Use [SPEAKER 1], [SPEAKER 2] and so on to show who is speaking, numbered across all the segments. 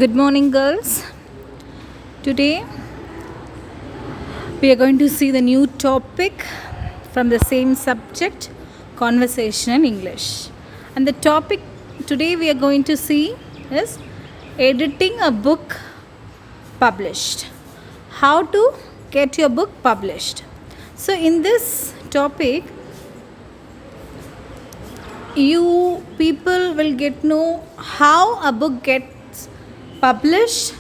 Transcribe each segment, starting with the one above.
[SPEAKER 1] Good morning, girls. Today we are going to see the new topic from the same subject, conversation and English. And the topic today we are going to see is editing a book published. How to get your book published. So, in this topic, you people will get know how a book gets published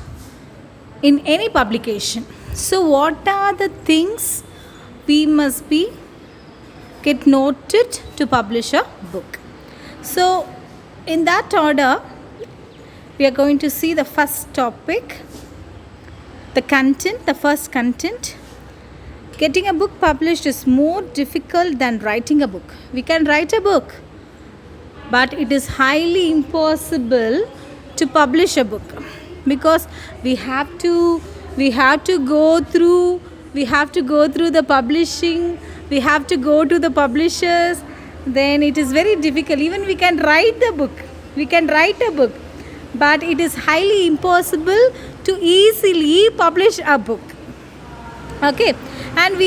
[SPEAKER 1] in any publication. So what are the things we must be get noted to publish a book? So in that order, we are going to see the first topic, the content, the first content. Getting a book published is more difficult than writing a book. We can write a book, but it is highly impossible to publish a book because we have to go through the publishing, we have to go to the publishers. Then it is very difficult. Even we can write a book, but it is highly impossible to easily publish a book. Okay, and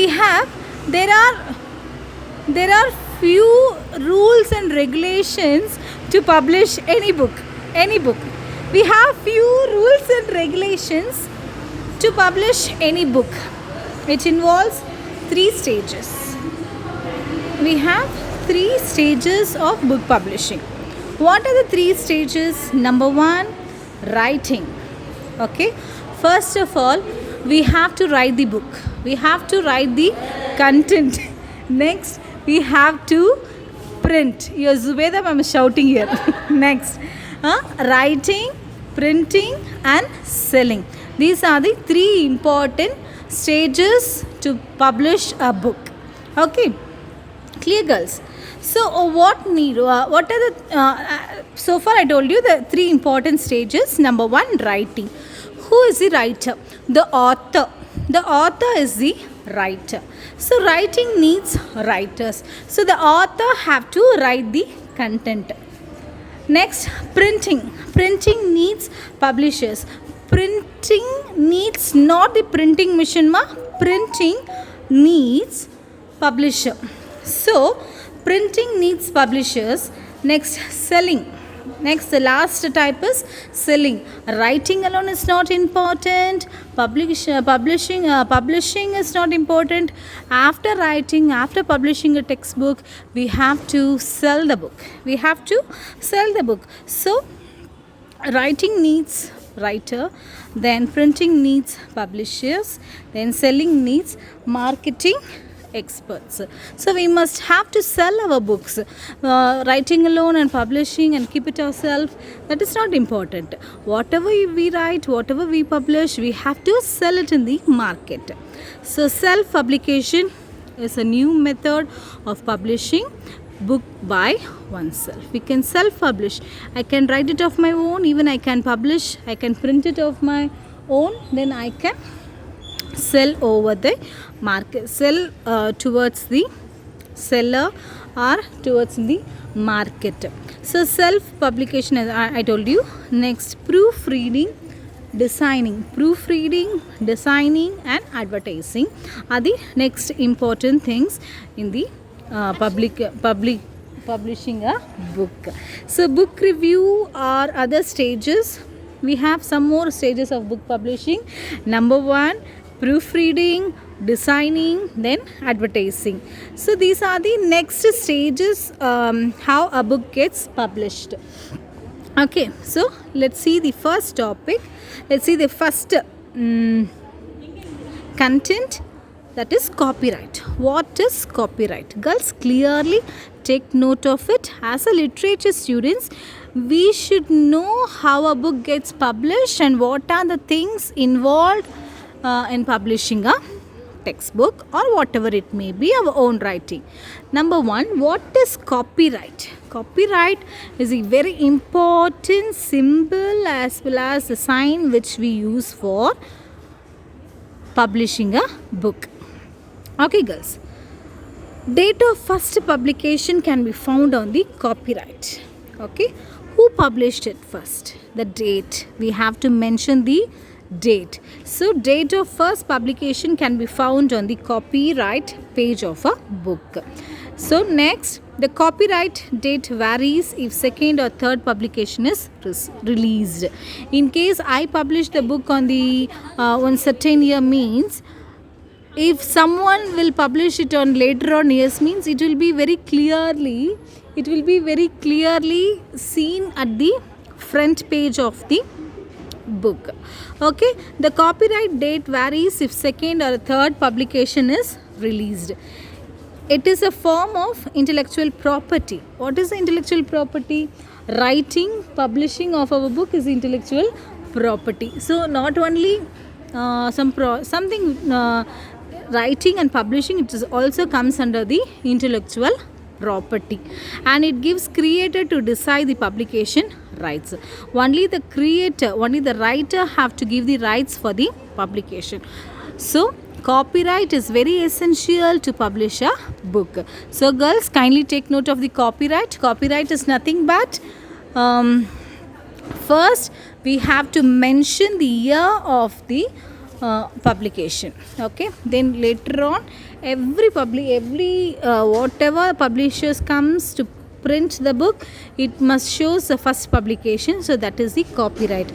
[SPEAKER 1] there are few rules and regulations to publish any book. We have few rules and regulations to publish any book. It involves 3 stages. We have 3 stages of book publishing. What are the 3 stages? Number 1, writing. Okay, first of all, we have to write the book. We have to write the content. Next, we have to print. Your Zubeda ma'am is shouting here. Next, writing, printing and selling. These are the 3 important stages to publish a book. Okay, clear, girls? So what are the so far I told you the 3 important stages. Number 1, writing. Who is the writer? The author. The author is the writer. So writing needs writers. So the author have to write the content. Next, printing. Printing needs publishers. Printing needs not the printing machine ma. Printing needs publisher. So printing needs publishers. Next, selling. Next, the last type is selling. Writing alone is not important. Publishing is not important. After writing, after publishing a textbook, we have to sell the book. So, writing needs writer, then printing needs publishers, then selling needs marketing experts. So we must have to sell our books. Writing alone and publishing and keep it ourselves, that is not important. Whatever we write, whatever we publish, we have to sell it in the market. So self publication is a new method of publishing book by oneself. We can self publish. I can write it of my own, even I can publish, I can print it of my own, then I can sell over the market, sell towards the seller or towards the market. So self publication, as I told you. Next, proofreading, designing and advertising are the next important things in the publishing a book. So book review or other stages. We have some more stages of book publishing. Number 1, proofreading, designing, then advertising. So these are the next stages how a book gets published. Okay, so let's see the first topic. Let's see the first content, that is copyright. What is copyright? Girls, clearly take note of it. As a literature students, we should know how a book gets published and what are the things involved in publishing a textbook or whatever it may be, our own writing. Number 1, what is copyright? Copyright is a very important symbol as well as a sign which we use for publishing a book. Okay, girls. Date of first publication can be found on the copyright. Okay, who who published it first? The date. We have to mention the date. So date of first publication can be found on the copyright page of a book. So next, the copyright date varies if second or third publication is released. In case I publish the book on the one certain year, means if someone will publish it on later on years, means it will be very clearly seen at the front page of the book. Okay, the copyright date varies if second or third publication is released. It is a form of intellectual property. What is the intellectual property? Writing, publishing of our book is intellectual property. So not only writing and publishing, it is also comes under the intellectual property, and it gives creator to decide the publication rights. Only the writer have to give the rights for the publication. So copyright is very essential to publish a book. So girls, kindly take note of the copyright. Copyright is nothing but first we have to mention the year of the publication. Okay, then later on whatever publishers comes to print the book, it must show the first publication. So that is the copyright.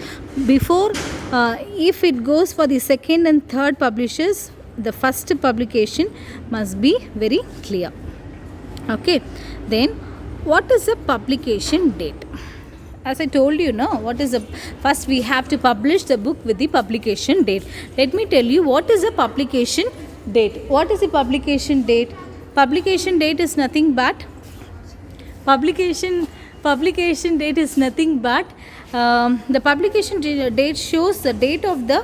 [SPEAKER 1] Before if it goes for the second and third publishers, the first publication must be very clear. Okay, then what is the publication date? As I told you, what is the first we have to publish the book with the publication date. Let me tell you what is the publication date. What is the publication date? Publication date is nothing but the publication date shows the date of the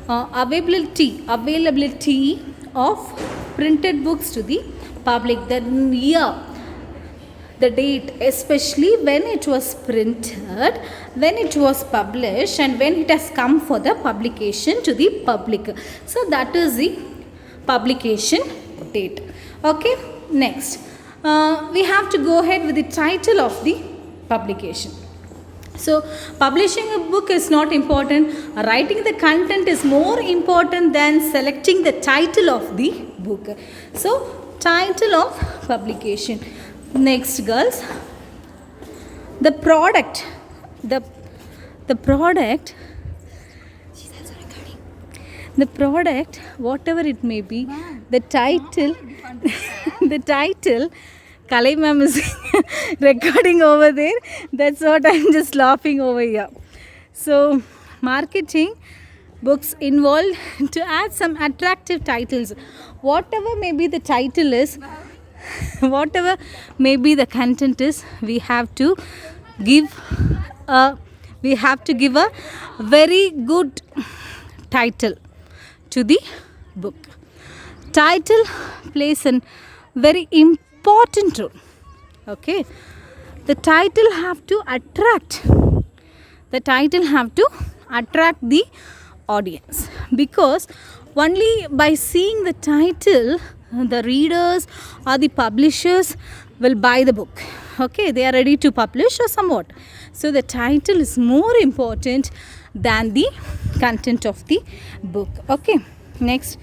[SPEAKER 1] availability of printed books to the public. The year, the date, especially when it was printed, when it was published, and when it has come for the publication to the public. So that is the publication date. Okay, next we have to go ahead with the title of the publication. So publishing a book is not important. Writing the content is more important than selecting the title of the book. So title of publication. Next, girls, the product, whatever it may be, the title, Kalai ma'am is recording over there. That's what I'm just laughing over here. So marketing books involved to add some attractive titles. Whatever may be the title is, whatever may be the content is, we have to give a very good title to the book. Title plays a very important role. Okay, the title have to attract the audience, because only by seeing the title the readers or the publishers will buy the book. Okay, they are ready to publish or somewhat. So the title is more important than the content of the book. Okay, next,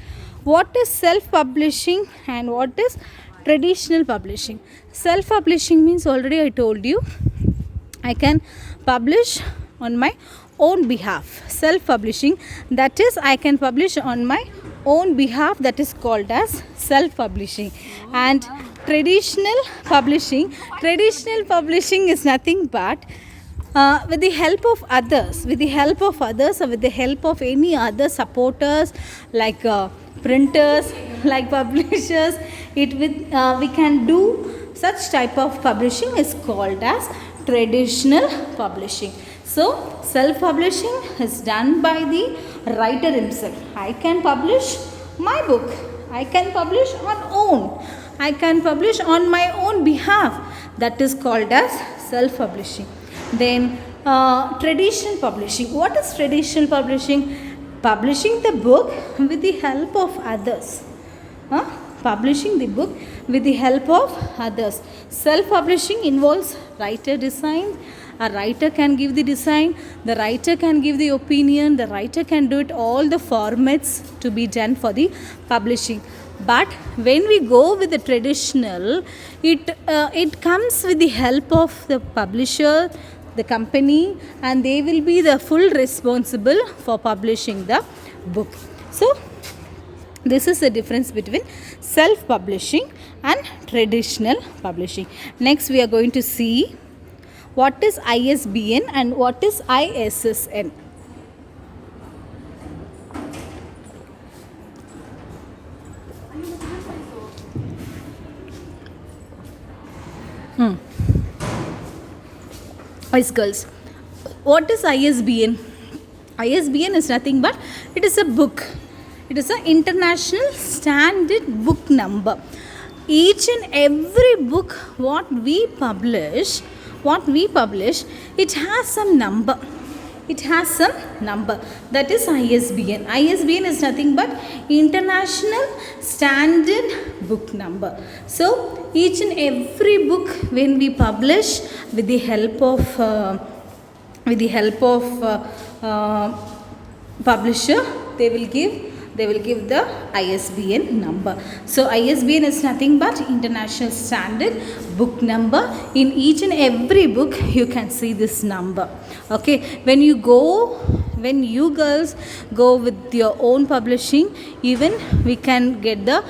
[SPEAKER 1] what is self-publishing and what is traditional publishing? Self-publishing means, already I told you, I can publish on my own behalf. Self-publishing, that is, I can publish on my own behalf, that is called as self-publishing. And traditional publishing is nothing but with the help of others, or with the help of any other supporters like printers, like publishers, we can do such type of publishing is called as traditional publishing. So self-publishing is done by the writer himself. I can publish my book. I can publish on my own behalf. That is called as self-publishing. Then traditional publishing. What is traditional publishing? Publishing the book with the help of others. Publishing the book with the help of others. Self-publishing involves writer design A writer can give the design, the writer can give the opinion, the writer can do it all the formats to be done for the publishing. But when we go with the traditional, it comes with the help of the publisher, the company, and they will be the full responsible for publishing the book. So this is the difference between self publishing and traditional publishing. Next we are going to see what is ISBN and what is ISSN. Boys, girls, what is ISBN? ISBN is nothing but it is a book. It is an international standard book number. Each and every book what we publish, it has some number. It has some number. That is ISBN. ISBN is nothing but international standard book number. So each and every book when we publish with the help of publisher, they will give the ISBN number. So ISBN is nothing but international standard book number. In each and every book you can see this number. Okay, when you girls go with your own publishing, even we can get the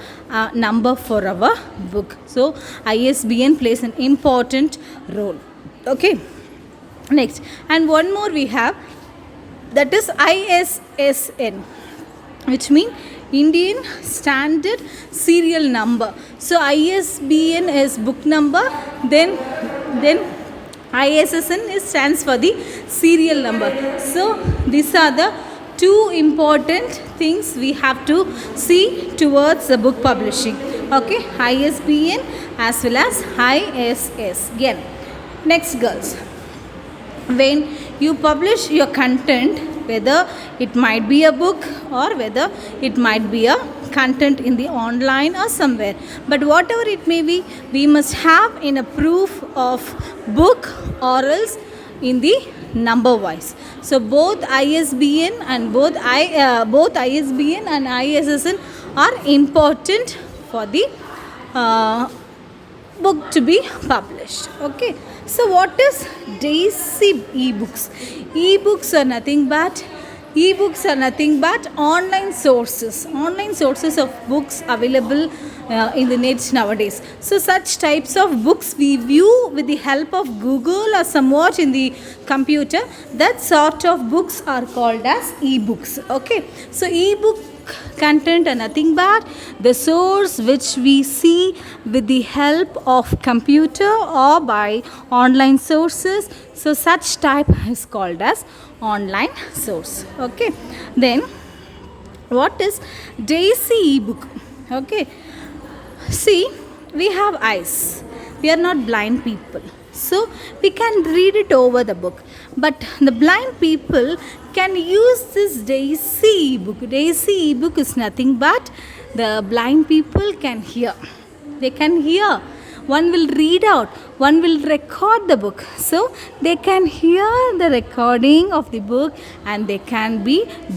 [SPEAKER 1] number for our book. So ISBN plays an important role. Okay, next, and one more we have, that is ISSN, which means Indian Standard Serial Number. So ISBN is book number, then ISSN stands for the serial number. So these are the two important things we have to see towards the book publishing. Okay, ISBN as well as ISSN. Next, girls, when you publish your content, whether it might be a book or whether it might be a content in the online or somewhere, but whatever it may be, we must have in a proof of book or else in the number wise. So both ISBN and ISBN and ISSN are important for the book to be published. Okay, so what is DAISY ebooks? Ebooks are nothing but online sources of books available in the net nowadays. So such types of books we view with the help of Google or somewhat in the computer. That sort of books are called as ebooks. Okay, so ebook content are nothing but the source which we see with the help of computer or by online sources. So such type is called as online source. Okay, then what is DAISY ebook? Okay, see, we have eyes, we are not blind people, so we can read it over the book, but the blind people can use this DAISY ebook. DAISY ebook is nothing but the blind people can hear. They can hear. One will read out, one will record the book. So they can hear the recording of the book and they can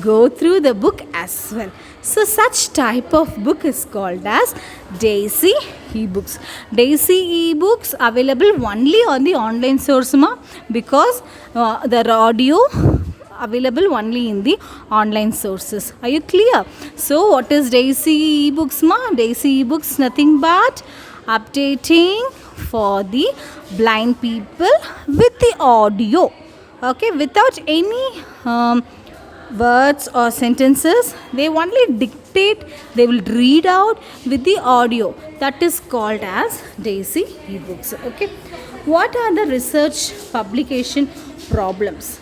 [SPEAKER 1] go through the book as well. So such type of book is called as DAISY ebooks. DAISY ebooks available only on the online source because the audio available only in the online sources. Are you clear? So what is DAISY ebooks DAISY ebooks nothing but updating for the blind people with the audio. Okay, without any words or sentences, they only dictate, they will read out with the audio. That is called as DAISY ebooks. Okay, what are the research publication problems?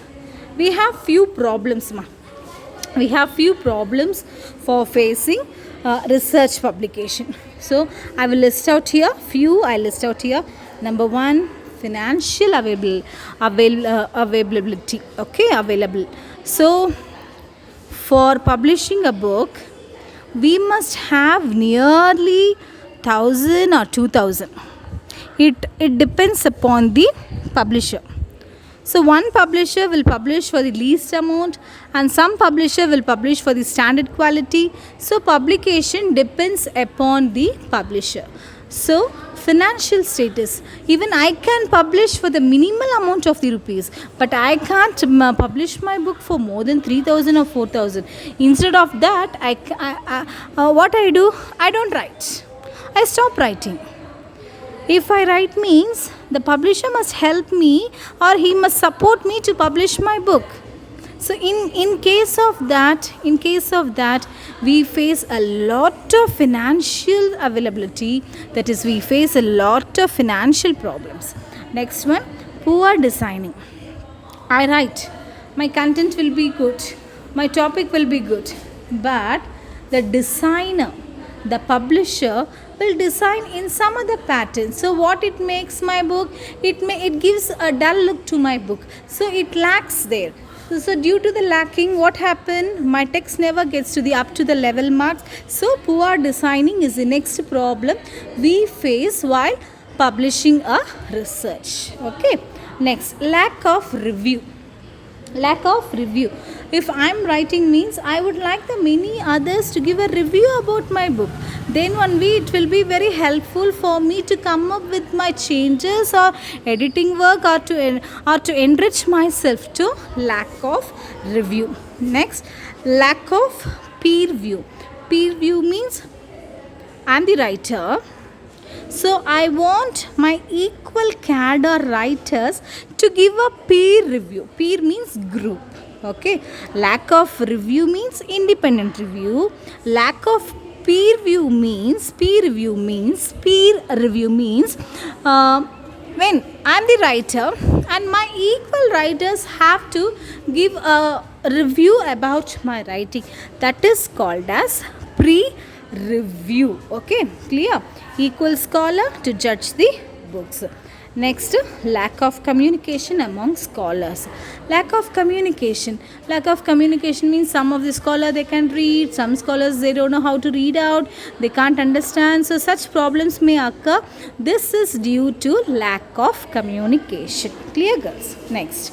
[SPEAKER 1] We have few problems for facing research publication. So I will list out here few. Number one, financial availability. Okay, available. So for publishing a book, we must have nearly 1,000 or 2,000. It depends upon the publisher. So one publisher will publish for the least amount and some publisher will publish for the standard quality. So publication depends upon the publisher. So financial status, even I can publish for the minimal amount of the rupees, but I can't publish my book for more than 3,000 or 4,000. Instead of that, what I do, I don't write. I stop writing. If I write means the publisher must help me or he must support me to publish my book. So in case of that, we face a lot of financial availability. That is, we face a lot of financial problems. Next one, poor designing. I write, my content will be good, my topic will be good, but the designer, the publisher will design in some other pattern. So what it makes my book, it gives a dull look to my book. So it lacks there. So due to the lacking, what happened? My text never gets to the up to the level marks. So poor designing is the next problem we face while publishing a research. Okay. Next, lack of review. Lack of review. If I'm writing means I would like the many others to give a review about my book. Then only it will be very helpful for me to come up with my changes or editing work or to enrich myself. To lack of review. Next, lack of peer view. Peer view means I'm the writer. So I want my equal cadre writers to give a peer review. Peer means group. Okay. Lack of review means independent review. Lack of peer review means when I'm the writer and my equal writers have to give a review about my writing. That is called as pre-review. Okay, clear? Equal scholar to judge the books. Next, lack of communication among scholars. Lack of communication means some of the scholars they can read, some scholars they don't know how to read out, they can't understand. So such problems may occur. This is due to lack of communication. Clear, girls? Next,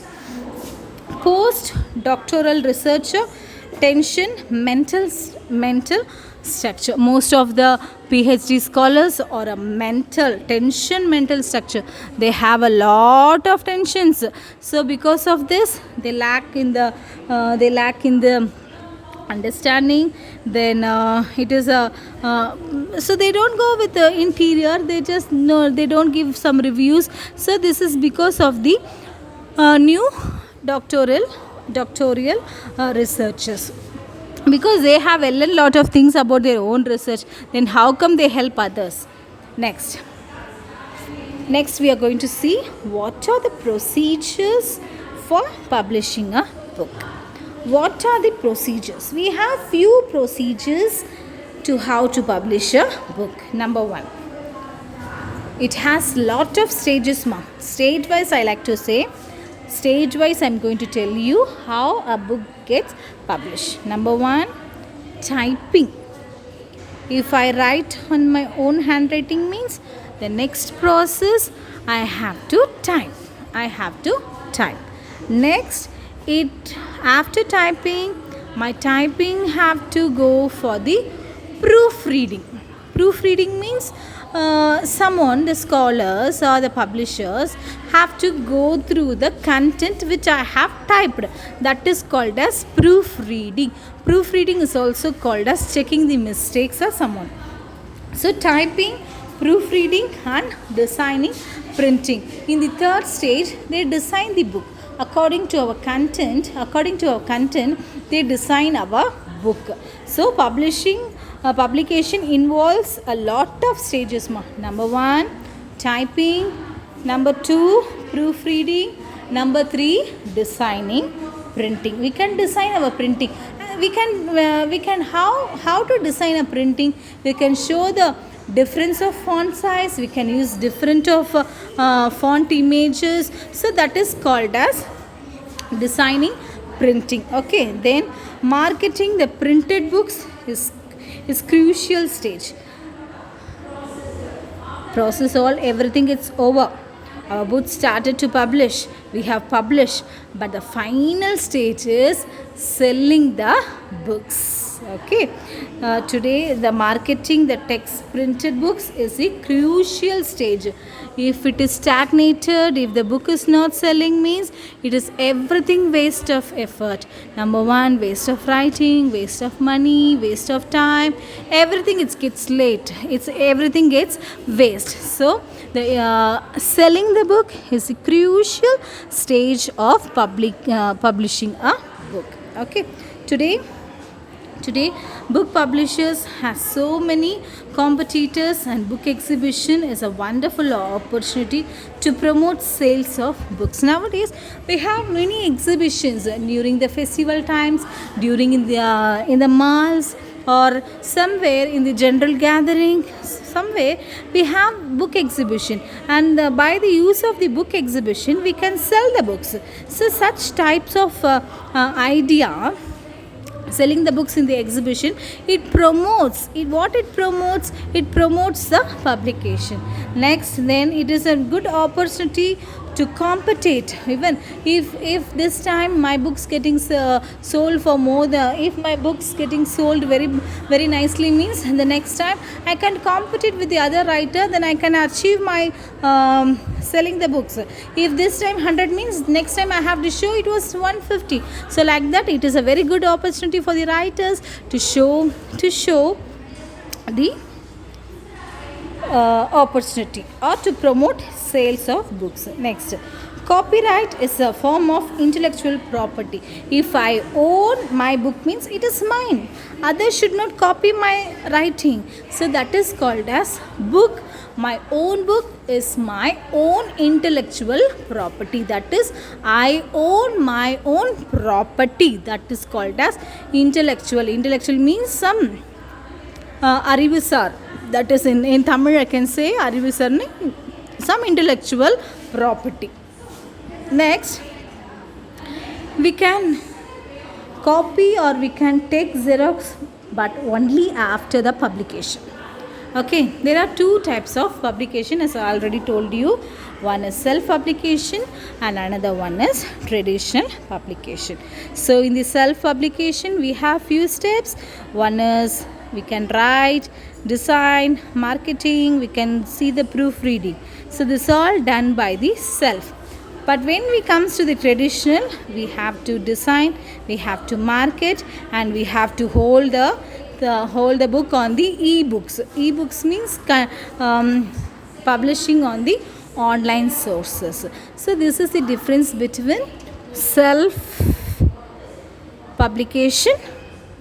[SPEAKER 1] post-doctoral researcher, tension, mental structure. Most of the PhD scholars or a mental structure, they have a lot of tensions. So because of this, they lack in the understanding. Then it is a so they don't go with the interior. They just they don't give some reviews. So this is because of the new doctoral researchers. Because they have a lot of things about their own research, then how come they help others? Next we are going to see what are the procedures for publishing a book. What are the procedures? We have few procedures to how to publish a book. Number 1, it has lot of stages. Stage wise, I like to say, stage wise I'm going to tell you how a book gets published. Number 1, typing. If I write on my own handwriting means the next process I have to type. Next, after typing, my typing have to go for the proofreading. Proofreading means the scholars or the publishers have to go through the content which I have typed. That is called as proofreading. Proofreading is also called as checking the mistakes of someone. So typing, proofreading and designing, printing. In the third stage, they design the book. According to our content, they design our book. So publication involves a lot of stages. Number 1, typing. Number 2, proofreading. Number 3, designing, printing. We can design our printing. We can how to design a printing. We can show the difference of font size. We can use different of font images. So that is called as designing, printing. Okay, then marketing the printed books is crucial stage. Process everything it's over. Our books started to publish. We have published, but the final stage is selling the books. Okay. Today, the marketing, the text printed books is a crucial stage. If it is stagnated, if the book is not selling, means it is everything waste of effort. Number one, waste of writing, waste of money, waste of time. Everything it gets late. Everything gets waste. So the selling the book is a crucial stage of publishing a book. Okay. Today, book publishers have so many competitors, and book exhibition is a wonderful opportunity to promote sales of books. Nowadays, we have many exhibitions during the festival times, during in the malls, or somewhere in the general gathering. Somewhere we have book exhibition, and by the use of the book exhibition, we can sell the books. So such types of idea, selling the books in the exhibition, it promotes the publication. Next, then it is a good opportunity to compete. Even if this time my books getting sold for more than, if my books getting sold very very nicely, means the next time I can compete with the other writer, then I can achieve my selling the books. If this time 100 means, next time I have to show it was 150. So like that, it is a very good opportunity for the writers to show the opportunity or to promote sales of books. Next, copyright is a form of intellectual property. If I own my book, means it is mine. Others should not copy my writing. So that is called as book. My own book is my own intellectual property. That is, I own my own property. That is called as intellectual. Intellectual means some Arivusar. That is in Tamil I can say Arivusar, some intellectual property. Next, we can copy or we can take Xerox, but only after the publication. Okay, there are two types of publication, as I already told you. One is self-publication and another one is traditional publication. So in the self-publication, we have few steps. One is we can write, design, marketing, we can see the proofreading. So this is all done by the self. But when we comes to the traditional, we have to design, we have to market, and we have to hold the book on the e-books. E-books means publishing on the online sources. So this is the difference between self publication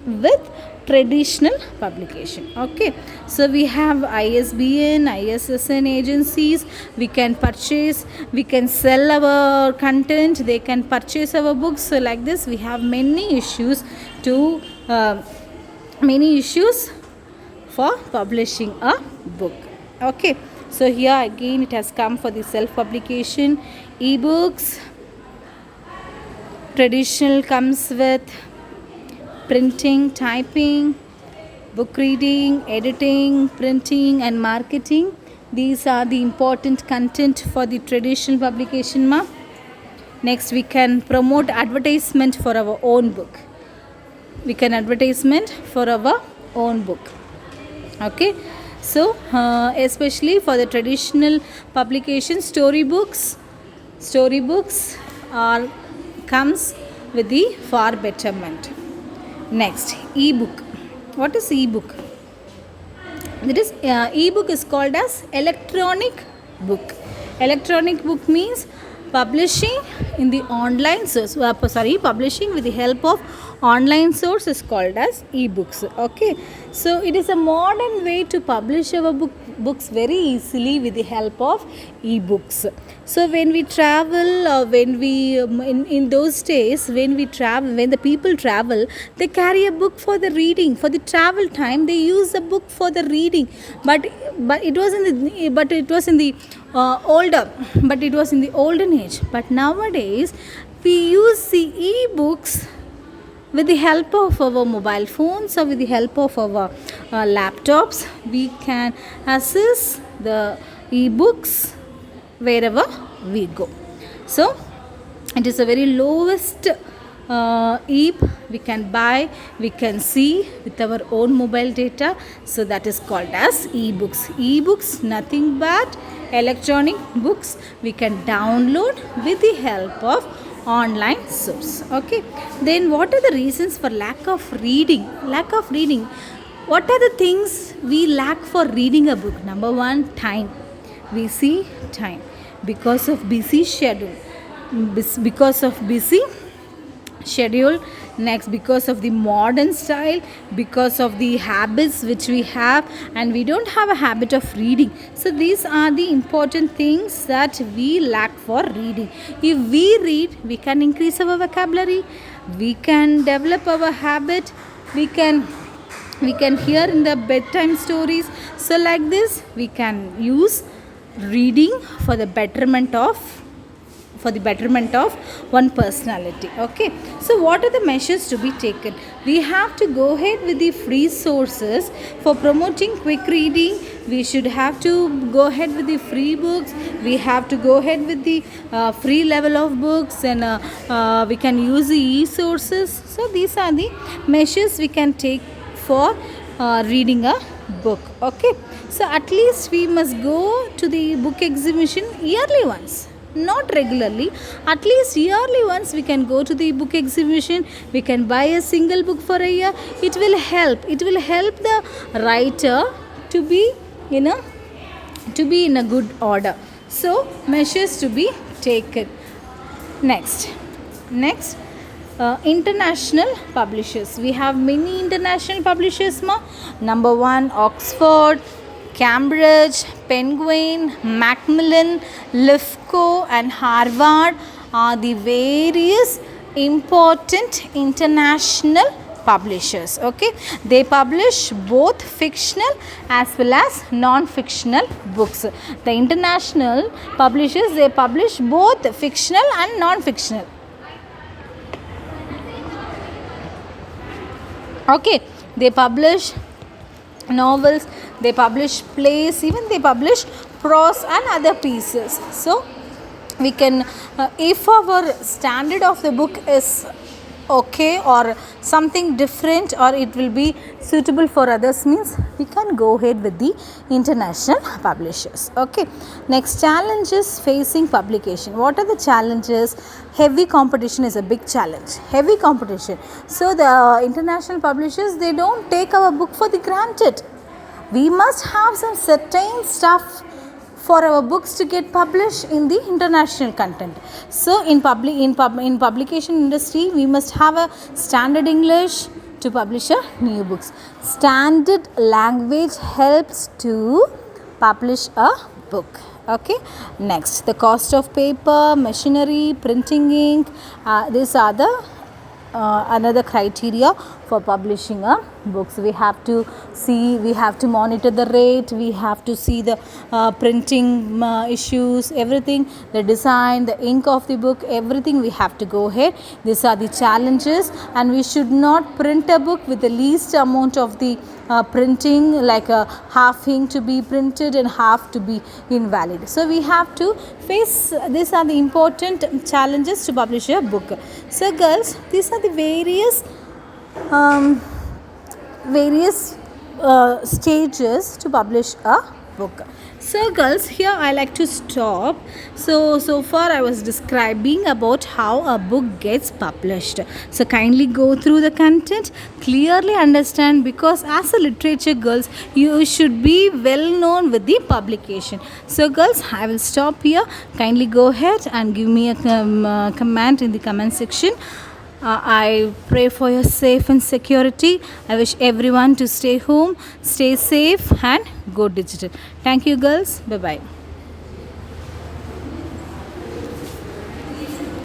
[SPEAKER 1] with traditional publication. Okay, so we have ISBN, ISSN agencies. We can purchase, we can sell our content, they can purchase our books. So like this, we have many issues for publishing a book. Okay, so here again it has come for the self publication. E-books, traditional comes with printing, typing, book reading, editing, printing and marketing. These are the important content for the traditional publication. Next, we can promote advertisement for our own book. We can advertisement for our own book. Okay, so especially for the traditional publication, storybooks are comes with the far betterment. Next, e-book. What is e-book? That is, e-book is called as electronic book. Electronic book means publishing in the online source. Publishing with the help of online source is called as e-books. Okay, so it is a modern way to publish our books very easily with the help of e-books. So when we travel, when we in those days, when the people travel, they carry a book for the reading. For the travel time, they use a book for the reading. But it was in the olden age. But nowadays, we use the e-books with the help of our mobile phones or with the help of our laptops. We can access the e-books wherever we go. So it is a very lowest ep we can buy, we can see with our own mobile data. So that is called as ebooks. Ebooks nothing but electronic books we can download with the help of online source. Okay, then what are the reasons for lack of reading? What are the things we lack for reading a book? Number one, time. We see time because of busy schedule. Because of busy schedule. Next, because of the modern style, because of the habits which we have, and we don't have a habit of reading. So these are the important things that we lack for reading. If we read, we can increase our vocabulary, we can develop our habit, we can hear in the bedtime stories. So like this we can use reading for the betterment of one personality. Okay, so what are the measures to be taken? We have to go ahead with the free sources for promoting quick reading. We should have to go ahead with the free books. We have to go ahead with the free level of books, and we can use the e-sources. So these are the measures we can take for reading a book. Okay, so at least we must go to the book exhibition yearly once, not regularly. At least yearly once we can go to the book exhibition. We can buy a single book for a year. It will help the writer to be in a good order. So measures to be taken. Next, international publishers. We have many international publishers. Number one, Oxford, Cambridge, Penguin, Macmillan, Lifco and Harvard are the various important international publishers. Okay, they publish both fictional as well as non-fictional books. The international publishers, they publish both fictional and non-fictional. Okay, they publish novels, they publish plays, even they publish prose and other pieces. So we can if our standard of the book is okay or something different, or it will be suitable for others, means we can go ahead with the international publishers. Okay, next, challenges facing publication. What are the challenges? Heavy competition is a big challenge. Heavy competition. So the international publishers, they don't take our book for the granted. We must have some certain stuff for our books to get published in the international content. So in publication industry, we must have a standard English to publish a new books. Standard language helps to publish a book. Okay, next, the cost of paper, machinery, printing ink, these are the another criteria for publishing a books. We have to see, we have to monitor the rate, we have to see the printing issues, everything, the design, the ink of the book, everything we have to go ahead. These are the challenges, and we should not print a book with the least amount of the printing, like a half ink to be printed and half to be invalid. So we have to face, these are the important challenges to publish a book. So girls, these are the various stages to publish a book. So girls, here I like to stop. So far I was describing about how a book gets published. So kindly go through the content, clearly understand, because as a literature girls, you should be well known with the publication. So girls, I will stop here. Kindly go ahead and give me a comment in the comment section. I pray for your safe and security. I wish everyone to stay home, stay safe and go digital. Thank you girls. Bye bye.